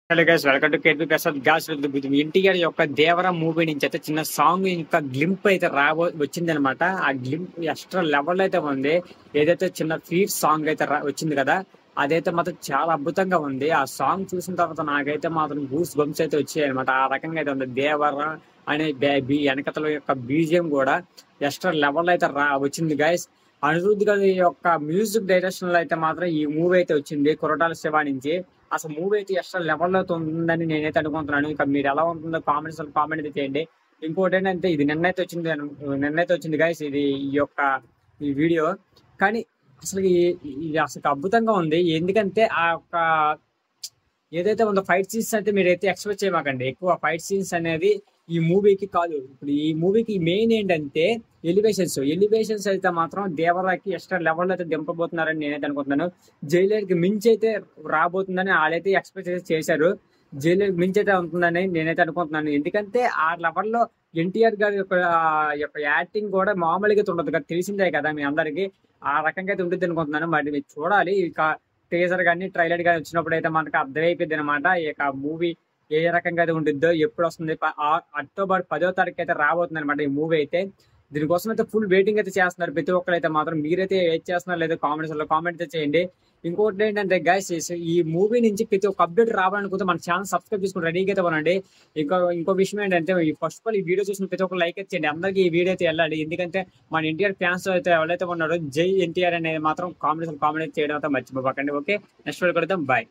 Hello guys, welcome to KP Prasad గాస్ with good. NTR యొక్క Devara movie నుంచి అయితే చిన్న సాంగ్ ఇంకా గ్లింప్ అయితే వచ్చింది అనమాట. ఆ గ్లింప్ ఎక్స్ట్రా లెవెల్ అయితే ఉంది. ఏదైతే చిన్న ఫీట్ సాంగ్ అయితే వచ్చింది కదా, అదైతే మాత్రం చాలా అద్భుతంగా ఉంది. ఆ సాంగ్ చూసిన తర్వాత నాకైతే మాత్రం గూస్ బంప్స్ అయితే వచ్చాయి అనమాట. ఆ రకంగా అయితే ఉంది. దేవర అనే వెనకతల యొక్క బీజియం కూడా ఎక్స్ట్రా లెవెల్ అయితే వచ్చింది గైస్. అనిరుద్ధ్ గారి యొక్క మ్యూజిక్ డైరెక్షన్ లో అయితే మాత్రం ఈ మూవీ అయితే వచ్చింది కొరటాల శివ నుంచి. అసలు మూవీ అయితే ఎక్స్ట్రా లెవెల్లో ఉందని నేనైతే అనుకుంటున్నాను. ఇంకా మీరు ఎలా ఉంటుందో కామెంట్ అయితే చేయండి. ఇంకోటి ఏంటంటే ఇది నిన్నైతే వచ్చింది గైస్, ఇది ఈ వీడియో. కానీ అసలు ఇది అసలు అద్భుతంగా ఉంది. ఎందుకంటే ఆ యొక్క ఏదైతే ఉందో ఫైట్ సీన్స్ అయితే మీరైతే ఎక్స్పెక్ట్ చేయమాకండి. ఎక్కువ ఫైట్ సీన్స్ అనేది ఈ మూవీకి కాదు. ఇప్పుడు ఈ మూవీకి మెయిన్ ఏంటంటే ఎలివేషన్స్ అయితే మాత్రం దేవరాకి ఎక్స్ట్రా లెవెల్ అయితే దింపబోతున్నారని నేనైతే అనుకుంటున్నాను. జైలర్ కి మించి అయితే రాబోతుందని వాళ్ళైతే ఎక్స్పెక్ట్ చేశారు. జైలర్ మించి అయితే ఉంటుందని నేనైతే అనుకుంటున్నాను. ఎందుకంటే ఆ లెవెల్లో ఎన్టీఆర్ గారి యొక్క యాక్టింగ్ కూడా మామూలుగా ఉండదు కదా, తెలిసిందే కదా మీ అందరికి. ఆ రకంగా అయితే ఉంటుంది అనుకుంటున్నాను. మరి మీరు చూడాలి. ఇక టీజర్ కానీ ట్రైలర్ కానీ వచ్చినప్పుడు అయితే మనకు అర్థమైపోయింది అనమాట. ఇక మూవీ ఏ రకంగా అయితే ఉంటుందో, ఎప్పుడు వస్తుంది. అక్టోబర్ 10వ తారీఖు అయితే రాబోతుంది అనమాట ఈ మూవీ అయితే. దీనికోసం అయితే ఫుల్ వెయిటింగ్ అయితే చేస్తున్నారు ప్రతి ఒక్కరు అయితే మాత్రం. మీరైతే వెయిట్ చేస్తున్నారు లేదా కామెంట్ అయితే చేయండి. ఇంకోటి ఏంటంటే గైస్, ఈ మూవీ నుంచి ప్రతి ఒక్క అప్డేట్ రావాలనుకుంటే మన ఛానల్ సబ్స్క్రైబ్ చేసుకుని రెడీగా అయితే కొనండి. ఇంకో విషయం ఏంటంటే, ఫస్ట్ ఆఫ్ ఆల్ ఈ వీడియో చూసిన ప్రతి ఒక్క లైక్ అయితే చేయండి. అందరికీ ఈ వీడియో అయితే వెళ్ళాలి. ఎందుకంటే మన ఎన్టీఆర్ ఫ్యాన్స్ అయితే ఎవరైతే ఉన్నారో జై ఎన్టీఆర్ అనేది మాత్రం కామెంట్ చేయడం అయితే మర్చిపోకండి. ఓకే, నెక్స్ట్ వీడియో కలుద్దాం. బాయ్.